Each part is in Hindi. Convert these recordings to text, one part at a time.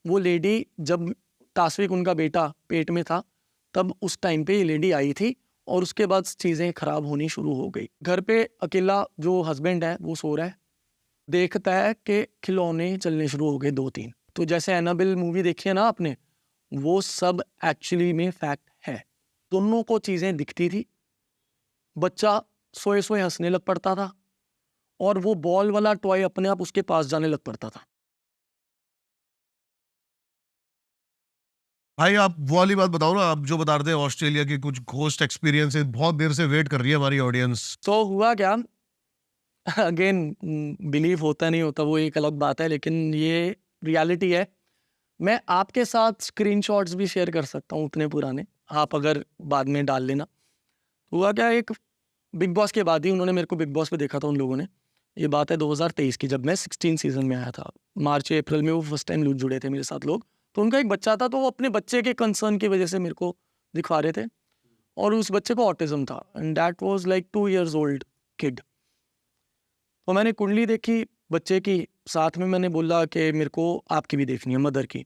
वो लेडी जब तास्विक उनका बेटा पेट में था तब उस टाइम पे ये लेडी आई थी और उसके बाद चीज़ें खराब होनी शुरू हो गई। घर पे अकेला जो हस्बैंड है वो सो रहा है, देखता है कि खिलौने चलने शुरू हो गए 2-3। तो जैसे एनाबेल मूवी देखी है ना आपने, वो सब एक्चुअली में फैक्ट है। दोनों को चीज़ें दिखती थी, बच्चा सोए सोए हंसने लग पड़ता था और वो बॉल वाला टॉय अपने आप उसके पास जाने लग पड़ता था। भाई आप वो वाली बात बताओ ना, आप जो बता रहे थे ऑस्ट्रेलिया की कुछ घोस्ट एक्सपीरियंस है, बहुत देर से वेट कर रही है हमारी ऑडियंस। तो हुआ क्या, अगेन बिलीव होता नहीं होता वो एक अलग बात है, लेकिन ये रियलिटी है। मैं आपके साथ स्क्रीनशॉट्स भी शेयर कर सकता हूँ उतने पुराने, आप अगर बाद में डाल लेना। हुआ क्या, एक बिग बॉस के बाद ही उन्होंने मेरे को बिग बॉस पे देखा था उन लोगों ने। ये बात है 2023 की, जब मैं 16 सीजन में आया था। मार्च अप्रैल में वो फर्स्ट टाइम जुड़े थे मेरे साथ लोग। तो उनका एक बच्चा था, तो वो अपने बच्चे के कंसर्न की वजह से मेरे को दिखा रहे थे और उस बच्चे को ऑटिज्म था and that was like 2 years old kid. तो मैंने कुंडली देखी बच्चे की, साथ में मैंने बोला कि मेरे को आपकी भी देखनी है, मदर की।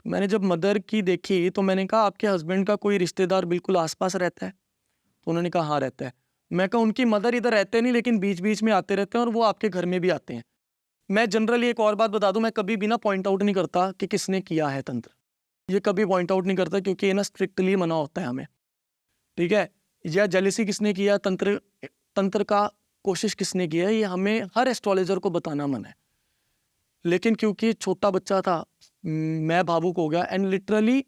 मैंने जब मदर की देखी तो मैंने कहा आपके हस्बैंड का कोई रिश्तेदार बिल्कुल आसपास रहता है? तो उन्होंने कहा हाँ रहता है। मैं कहा उनकी मदर इधर रहते नहीं, लेकिन बीच बीच में आते रहते हैं और वो आपके घर में भी आते हैं। मैं जनरली एक और बात बता दूं, मैं कभी भी ना पॉइंट आउट नहीं करता कि किसने किया है तंत्र, ये कभी पॉइंट आउट नहीं करता, क्योंकि ये ना स्ट्रिक्टली मना होता है हमें, ठीक है। या जेलिसी किसने किया, तंत्र तंत्र का कोशिश किसने किया, ये हमें हर एस्ट्रोलॉजर को बताना मन है। लेकिन क्योंकि छोटा बच्चा था, मैं भावुक हो गया and literally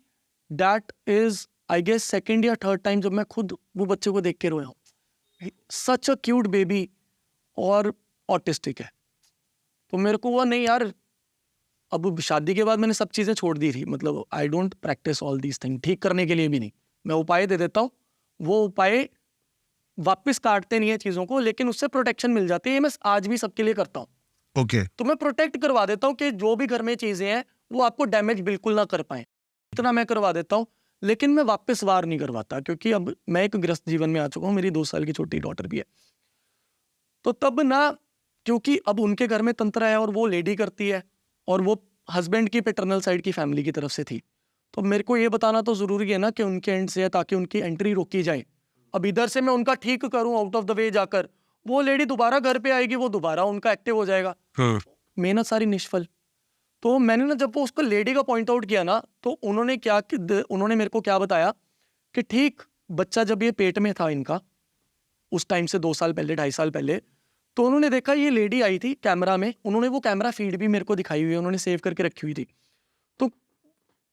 that is I guess second या थर्ड टाइम जब मैं खुद वो बच्चे को देख के रोया हूँ। सच अ क्यूट बेबी और ऑटिस्टिक है। तो मेरे को हुआ नहीं यार, अब शादी के बाद मैंने सब चीज़ें छोड़ दी थी, मतलब I don't practice all these thing, ठीक करने के लिए भी नहीं। मैं उपाय दे देता हूँ, वो उपाय वापस काटते नहीं है चीज़ों को, लेकिन उससे प्रोटेक्शन मिल जाती है। ये मैं आज भी सबके लिए करता हूँ। ओके। तो मैं प्रोटेक्ट करवा देता हूँ कि जो भी घर में चीज़ें हैं वो आपको डैमेज बिल्कुल ना कर पाए, इतना मैं करवा देता हूँ। लेकिन मैं वापस वार नहीं करवाता, क्योंकि अब मैं एक ग्रस्त जीवन में आ चुका हूँ, मेरी 2 साल की छोटी डॉटर भी है। तो तब ना, क्योंकि अब उनके घर में तंत्र है और वो लेडी करती है और वो हस्बैंड की पैटर्नल साइड की फैमिली की तरफ से थी, तो मेरे को ये बताना तो ज़रूरी है ना कि उनके एंड से है, ताकि उनकी एंट्री रोकी जाए। अब इधर से मैं उनका ठीक करूं आउट ऑफ द वे जाकर, वो लेडी दोबारा घर पे आएगी, वो दोबारा उनका एक्टिव हो जाएगा, मेहनत सारी निष्फल। तो मैंने ना जब वो उसको लेडी का पॉइंट आउट किया ना, तो उन्होंने उन्होंने मेरे को क्या बताया कि ठीक बच्चा जब ये पेट में था इनका, उस टाइम से 2 साल पहले 2.5 साल पहले, तो उन्होंने देखा ये लेडी आई थी कैमरा में, उन्होंने वो कैमरा फीड भी मेरे को दिखाई हुई है, उन्होंने सेव करके रखी हुई थी। तो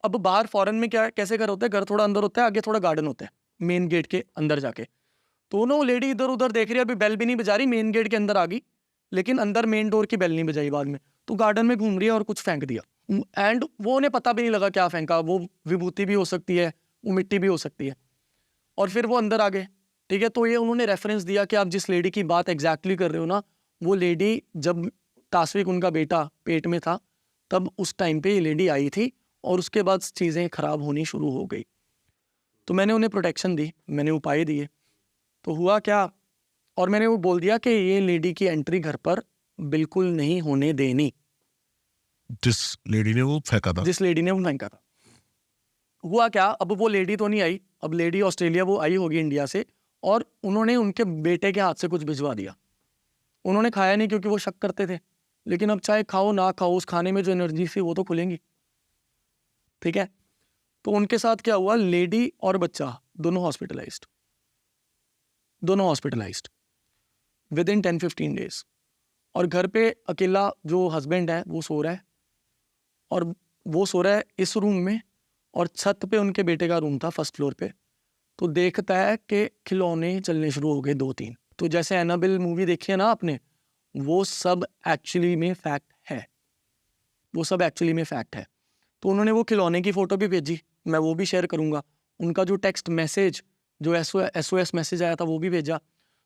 अब बाहर फॉरेन में क्या कैसे घर होता है, घर थोड़ा अंदर होता है, आगे थोड़ा गार्डन होता है, मेन गेट के अंदर जाके। तो ना वो लेडी इधर उधर देख रही है, अभी बेल भी नहीं बजा रही, मेन गेट के अंदर आ गई, लेकिन अंदर मेन डोर की बेल नहीं बजाई बाद में। तो गार्डन में घूम रही है और कुछ फेंक दिया, एंड वो उन्हें पता भी नहीं लगा क्या फेंका, वो विभूति भी हो सकती है, वो मिट्टी भी हो सकती है। और फिर वो अंदर आ गए, ठीक है। तो ये उन्होंने रेफरेंस दिया कि आप जिस लेडी की बात एग्जैक्टली कर रहे हो ना, वो लेडी जब तास्विक उनका बेटा पेट में था तब उस टाइम पे ये लेडी आई थी और उसके बाद चीज़ें खराब होनी शुरू हो गई। तो मैंने उन्हें प्रोटेक्शन दी, मैंने उपाय दिए। तो हुआ क्या, और मैंने वो बोल दिया कि ये लेडी की एंट्री घर पर बिल्कुल नहीं होने देनी, जिस लेडी ने वो फेंका था। जिस लेडी ने वो फेंका था। हुआ क्या, अब वो लेडी तो नहीं आई, अब लेडी ऑस्ट्रेलिया वो आई होगी इंडिया से, और उन्होंने उनके बेटे के हाथ से कुछ भिजवा दिया। उन्होंने खाया नहीं क्योंकि वो शक करते थे, लेकिन अब चाहे खाओ ना खाओ, उस खाने में जो एनर्जी थी वो तो खुलेंगी, ठीक है। तो उनके साथ क्या हुआ, लेडी और बच्चा दोनों हॉस्पिटलाइज्ड विद इन 10-15 डेज। और घर पे अकेला जो हस्बैंड है वो सो रहा है, और वो सो रहा है इस रूम में, और छत पे उनके बेटे का रूम था फर्स्ट फ्लोर पे। तो देखता है कि खिलौने चलने शुरू हो गए 2-3। तो जैसे एनाबेल मूवी देखी है ना आपने, वो सब एक्चुअली में फैक्ट है, वो सब एक्चुअली में फैक्ट है। तो उन्होंने वो खिलौने की फ़ोटो भी भेजी, मैं वो भी शेयर करूँगा। उनका जो टेक्स्ट मैसेज, जो SOS मैसेज आया था वो भी भेजा।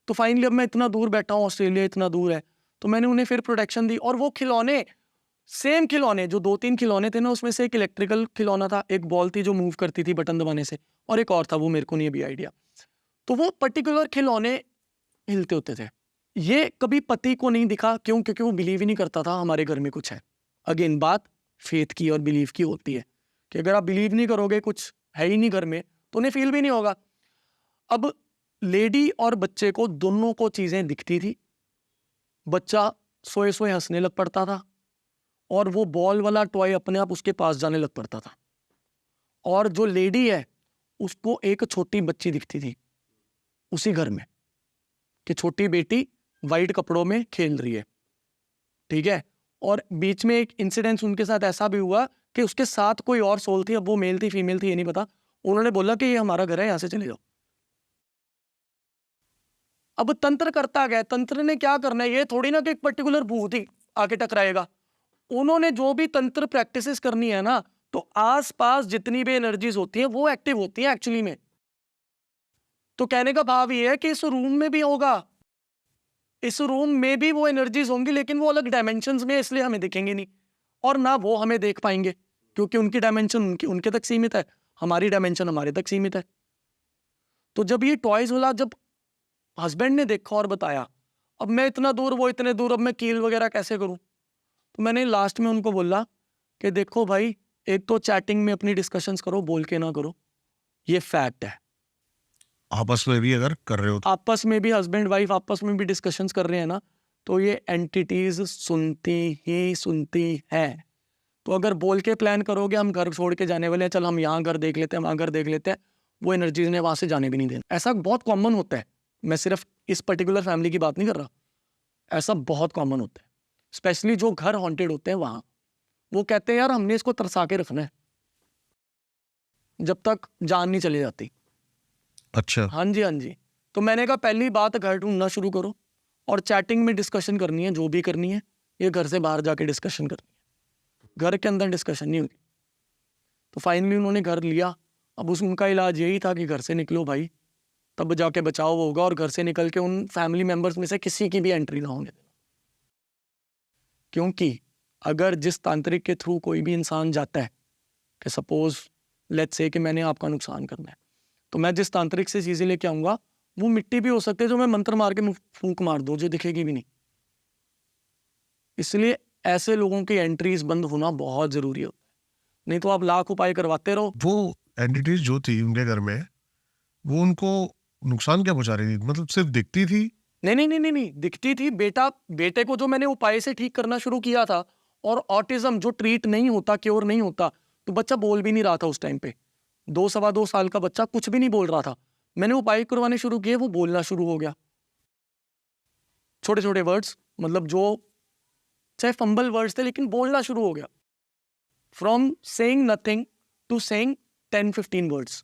तो फाइनली अब मैं इतना दूर बैठा हूँ, ऑस्ट्रेलिया इतना दूर है, तो मैंने उन्हें फिर प्रोटेक्शन दी। और वो खिलौने, सेम खिलौने, जो 2-3 खिलौने थे ना, उसमें से एक इलेक्ट्रिकल खिलौना था, एक बॉल थी जो मूव करती थी बटन दबाने से, और एक और था, वो मेरे को नहीं अभी आइडिया। तो वो पर्टिकुलर खिलौने हिलते होते थे। ये कभी पति को नहीं दिखा, क्यों? क्योंकि वो बिलीव ही नहीं करता था हमारे घर में कुछ है। अगेन बात फेथ की और बिलीव की होती है कि अगर आप बिलीव नहीं करोगे, कुछ है ही नहीं घर में, तो उन्हें फील भी नहीं होगा। अब लेडी और बच्चे को दोनों को चीजें दिखती थी। बच्चा सोए सोए हंसने लग पड़ता था और वो बॉल वाला टॉय अपने आप उसके पास जाने लग पड़ता था। और जो लेडी है उसको एक छोटी बच्ची दिखती थी उसी घर में, कि छोटी बेटी वाइट कपड़ों में खेल रही है, ठीक है। और बीच में एक इंसिडेंस उनके साथ ऐसा भी हुआ कि उसके साथ कोई और सोल थी, अब वो मेल थी फीमेल थी ये नहीं पता। उन्होंने बोला कि ये हमारा घर है, यहां से चले जाओ। अब तंत्र करता गया, तंत्र ने क्या करना है, ये थोड़ी ना कि एक पर्टिकुलर भूत ही आके टकराएगा। उन्होंने जो भी तंत्र प्रैक्टिसेस करनी है ना, तो आसपास जितनी भी एनर्जीज होती हैं वो एक्टिव होती हैं एक्चुअली में। तो कहने का भाव ये है कि इस रूम में भी होगा, इस रूम में भी वो एनर्जीज होंगी, लेकिन वो अलग डायमेंशंस में, इसलिए हमें दिखेंगे नहीं और ना वो हमें देख पाएंगे, क्योंकि उनकी डायमेंशन उनके तक सीमित है, हमारी डायमेंशन हमारे तक सीमित है। तो जब ये टॉयज वाला जब हस्बैंड ने देखा और बताया, अब मैं इतना दूर वो इतने दूर, अब मैं कील वगैरह कैसे करूं। तो मैंने लास्ट में उनको बोला कि देखो भाई, एक तो चैटिंग में अपनी डिस्कशंस करो, बोल के ना करो, ये फैक्ट है। आपस में भी अगर कर रहे हो तो आपस में भी हस्बैंड वाइफ आपस में भी डिस्कशंस कर रहे हैं ना, तो ये एंटिटीज सुनती है। तो अगर बोल के प्लान करोगे हम घर छोड़ के जाने वाले हैं, चल हम यहाँ घर देख लेते हैं, वहाँ घर देख लेते हैं, वो एनर्जीज ने वहां से जाने भी नहीं देना। ऐसा बहुत कॉमन होता है, मैं सिर्फ इस पर्टिकुलर फैमिली की बात नहीं कर रहा, ऐसा बहुत कॉमन होता है। स्पेशली जो घर हॉन्टेड होते हैं वहां, वो कहते हैं यार हमने इसको तरसा के रखना है जब तक जान नहीं चली जाती। अच्छा, हाँ जी हाँ जी। तो मैंने कहा पहली बात, घर ढूंढना शुरू करो और चैटिंग में डिस्कशन करनी है, जो भी करनी है ये घर से बाहर जाके डिस्कशन करनी है, घर के अंदर डिस्कशन नहीं होगी। तो फाइनली उन्होंने घर लिया। अब उनका इलाज यही था कि घर से निकलो भाई, तब जाके बचाव होगा, और घर से निकल के उन फैमिली मेंबर्स में से किसी की भी एंट्री ना होने देना। क्योंकि अगर जिस तांत्रिक के थ्रू कोई भी इंसान जाता है, कि सपोज लेट्स से कि मैंने आपका नुकसान करना है, तो मैं जिस तांत्रिक से चीजें लेके आऊंगा वो मिट्टी भी हो सकती है जो मैं मंत्र मार के फूंक मार दूं, जो दिखेगी भी नहीं। इसलिए ऐसे लोगों की एंट्रीज बंद होना बहुत जरूरी होता है, नहीं तो आप लाख उपाय करवाते रहो। वो एंटिटीज जो थी उनके घर में, वो उनको नुकसान क्या पहुंचा रही थी? मतलब सिर्फ दिखती थी? नहीं, दिखती थी। बेटे को जो मैंने उपाय से ठीक करना शुरू किया था, और ऑटिज्म जो ट्रीट नहीं होता, क्योर नहीं होता, तो बच्चा बोल भी नहीं रहा था उस टाइम पे। 2 साल का बच्चा कुछ भी नहीं बोल रहा था। मैंने उपाय करवाने शुरू किए, वो बोलना शुरू हो गया, छोटे छोटे वर्ड्स, मतलब जो चाहे फंबल वर्ड्स थे, लेकिन बोलना शुरू हो गया। From saying nothing to saying 10-15 words.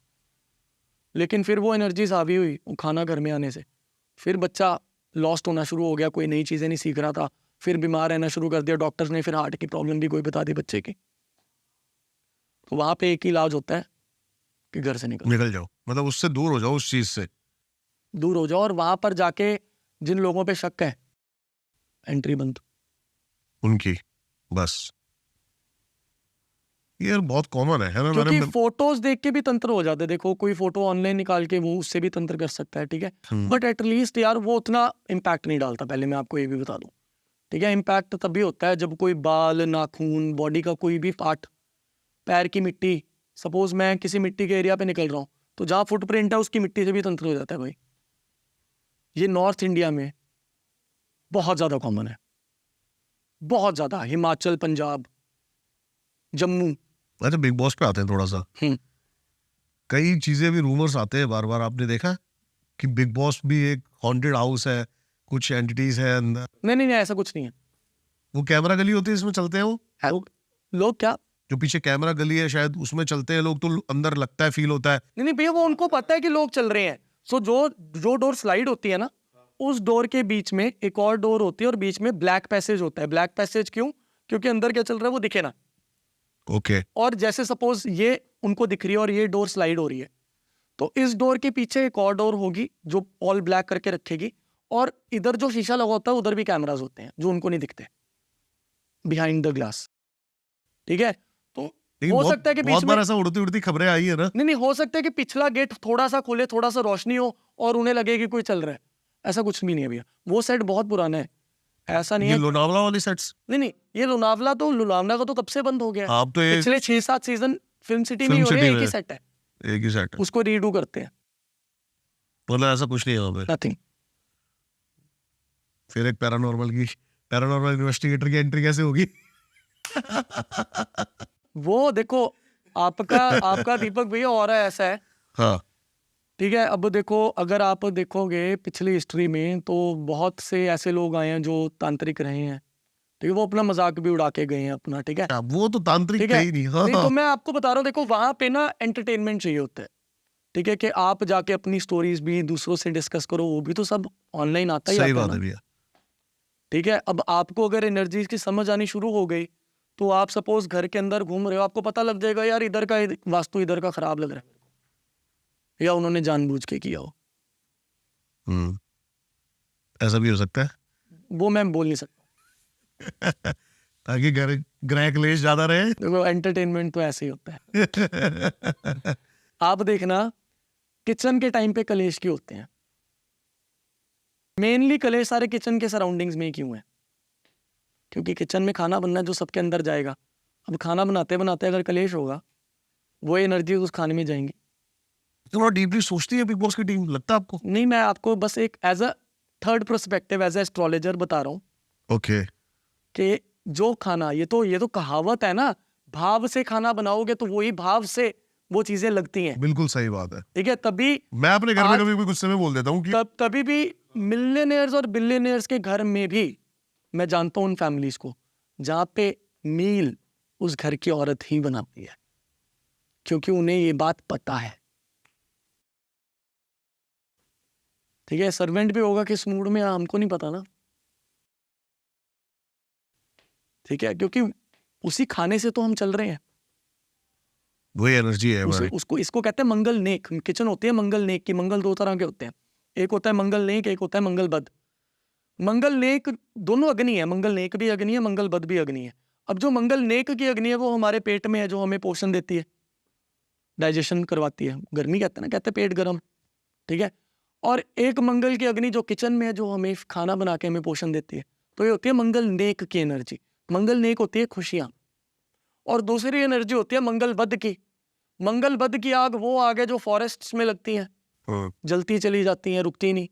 लेकिन फिर वो एनर्जीज हावी हुई खाना घर में आने से, फिर बच्चा लॉस्ट होना शुरू हो गया, कोई नई चीज़ें नहीं सीख रहा था, फिर बीमार रहना शुरू कर दिया। डॉक्टर्स ने फिर हार्ट की प्रॉब्लम भी कोई बता दी बच्चे की। तो वहाँ पे एक ही इलाज होता है कि घर से निकल जाओ, मतलब उससे दूर हो जाओ, उस चीज से दूर हो जाओ, और वहाँ पर जाके जिन लोगों पे शक है, एंट्री बंद उनकी, बस। ये यार बहुत कॉमन है ना? क्योंकि फोटोज देख के भी तंत्र हो जाते हैं। देखो कोई फोटो ऑनलाइन निकाल के वो उससे भी तंत्र कर सकता है, ठीक है, बट एटलीस्ट यार वो उतना इम्पैक्ट नहीं डालता। पहले मैं आपको ये भी बता दूं, ठीक है। इम्पैक्ट तभी होता है जब कोई बाल, नाखून, बॉडी का कोई भी पार्ट, पैर की मिट्टी, सपोज मैं किसी मिट्टी के एरिया पे निकल रहा हूँ, तो जहाँ फुटप्रिंट है उसकी मिट्टी से भी तंत्र हो जाता है भाई। ये नॉर्थ इंडिया में बहुत ज्यादा कॉमन है, बहुत ज्यादा। हिमाचल, पंजाब, जम्मू। अच्छा, बिग बॉस पे आते हैं थोड़ा सा। कई चीजें भी, रूमर्स आते हैं बार बार, आपने देखा कि बिग बॉस भी एक हॉन्टेड हाउस है, कुछ एंटिटीज है अंदर? नहीं, ऐसा कुछ नहीं है। वो कैमरा गली होती है, इसमें चलते हैं वो लोग क्या, जो पीछे कैमरा गली है शायद उसमें चलते हैं लोग, तो अंदर लगता है, फील होता है। नहीं भैया, वो उनको पता है कि लोग चल रहे हैं। सो जो डोर स्लाइड होती है ना, उस डोर के बीच में एक और डोर होती है, और बीच में ब्लैक पैसेज होता है। ब्लैक पैसेज क्यों? क्योंकि अंदर क्या चल रहा है वो दिखे ना। ओके। और जैसे सपोज ये उनको दिख रही है और ये डोर स्लाइड हो रही है, तो इस डोर के पीछे एक और डोर होगी जो ऑल ब्लैक करके रखेगी, और इधर जो शीशा लगा होता है उधर भी कैमरास होते हैं जो उनको नहीं दिखते, बिहाइंड द ग्लास, ठीक है। तो हो सकता है कि बहुत बार ऐसा उड़ती उड़ती खबरें आई है ना। नहीं, हो सकता है कि पिछला गेट थोड़ा सा खोले, थोड़ा सा रोशनी हो और उन्हें लगे कि कोई चल रहा है। ऐसा कुछ भी नहीं है भैया, वो सेट बहुत पुराना है। ऐसा नहीं ये है। लोनावला वाली सेट्स नहीं, ये लोनावला का तो कब से बंद हो गया है। आप तो ये पिछले 6-7 सीजन फिल्म सिटी में ही फिल्म हो रहे हैं, सिटी एक ही में सेट है, एक ही सेट है, उसको रीडू करते हैं, मतलब ऐसा कुछ नहीं है वहाँ पे। नथिंग। फिर एक पैरानॉर्मल इन्वेस्टिगेटर की एंट्री कैसे होगी? वो देखो, आपका दीपक भैया और ऐसा है, हाँ ठीक है। अब देखो, अगर आप देखोगे पिछली हिस्ट्री में तो बहुत से ऐसे लोग आए हैं जो तांत्रिक रहे हैं, ठीक है, वो अपना मजाक भी उड़ा के गए हैं अपना, ठीक है, वो तो तांत्रिक ठीक थे है। ही नहीं। हाँ नहीं तो हाँ मैं आपको बता रहा हूँ, देखो वहां पे ना एंटरटेनमेंट चाहिए होता है, ठीक है, कि आप जाके अपनी स्टोरीज भी दूसरों से डिस्कस करो, वो भी तो सब ऑनलाइन आता ही सही आता है बात है ना, भैया। ठीक है। अब आपको अगर एनर्जी की समझ आनी शुरू हो गई तो आप सपोज घर के अंदर घूम रहे हो, आपको पता लग जाएगा यार इधर का वास्तु इधर का खराब लग रहा है, या उन्होंने जानबूझ के किया हो, ऐसा भी हो सकता है वो मैं बोल नहीं सकता। ताकि घर ग्रह क्लेश ज्यादा रहे। देखो एंटरटेनमेंट तो ऐसे ही होता है। आप देखना किचन के टाइम पे कलेश क्यों होते हैं, मेनली कलेश सारे किचन के सराउंडिंग्स में ही क्यों है, क्योंकि किचन में खाना बनना है जो सबके अंदर जाएगा। अब खाना बनाते बनाते अगर कलेश होगा, वो एनर्जी उस खाने में जाएंगी। थोड़ा डीपली सोचती है बिग बॉस की टीम, लगता है आपको? नहीं, मैं आपको बस एक as a third perspective, as a astrologer बता रहा हूँ ओके कि जो खाना, ये तो कहावत है ना, भाव से खाना बनाओगे तो वही भाव से वो चीजें लगती हैं, बिल्कुल सही बात है। ठीक है। तभी मैं अपने घर में आज- कभी भी गुस्से में बोल देता हूँ कि तभी भी मिलियनेयर्स और बिलियनेयर्स के घर में भी मैं जानता हूँ उन फैमिलीज को जहाँ पे मील उस घर की औरत ही बनाती है, क्योंकि उन्हें ये बात पता है, ठीक है। सर्वेंट भी होगा किस मूड में हमको नहीं पता ना, ठीक है, क्योंकि उसी खाने से तो हम चल रहे हैं। वही एनर्जी है हमारी। उसको इसको कहते हैं मंगल नेक। किचन होती है मंगल नेक की। मंगल दो तरह के होते हैं, एक होता है मंगल नेक, एक होता है मंगल बद। मंगल नेक दोनों अग्नि है, मंगल नेक भी अग्नि है, मंगल बद भी अग्नि है। अब जो मंगल नेक की अग्नि है वो हमारे पेट में है, जो हमें पोषण देती है, डाइजेशन करवाती है, गर्मी कहते हैं ना, कहते हैं पेट गर्म, ठीक है। और एक मंगल की अग्नि जो किचन में है, जो हमें खाना बना के हमें पोषण देती है, तो ये होती है मंगल नेक की एनर्जी। मंगल नेक होती है खुशियां, और दूसरी एनर्जी होती है मंगल बद की। मंगल बद की आग वो आग है जो फॉरेस्ट्स में लगती है, जलती चली जाती है, रुकती नहीं।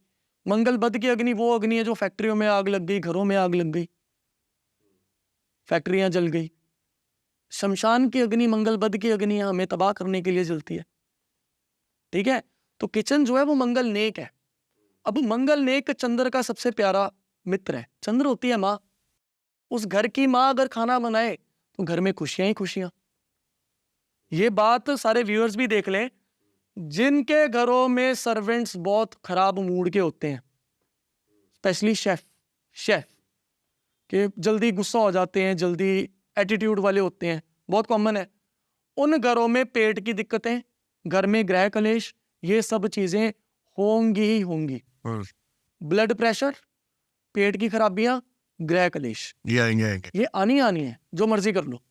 मंगल बद की अग्नि वो अग्नि है जो फैक्ट्रियों में आग लग गई, घरों में आग लग गई, फैक्ट्रियां जल गई। शमशान की अग्नि, मंगल बद की अग्नि हमें तबाह करने के लिए जलती है, ठीक है। तो किचन जो है वो मंगल नेक है। अब मंगल नेक चंद्र का सबसे प्यारा मित्र है। चंद्र होती है माँ। उस घर की माँ अगर खाना बनाए तो घर में खुशियां ही खुशियां। ये बात सारे व्यूअर्स भी देख लें, जिनके घरों में सर्वेंट्स बहुत खराब मूड के होते हैं, स्पेशली शेफ के जल्दी गुस्सा हो जाते हैं, जल्दी एटीट्यूड वाले होते हैं, बहुत कॉमन है। उन घरों में पेट की दिक्कतें, घर में ग्रह कलेश, ये सब चीजें होंगी ही होंगी। ब्लड प्रेशर, पेट की खराबियां, ग्रह कलेश, ये आएंगे ये आनी है, जो मर्जी कर लो।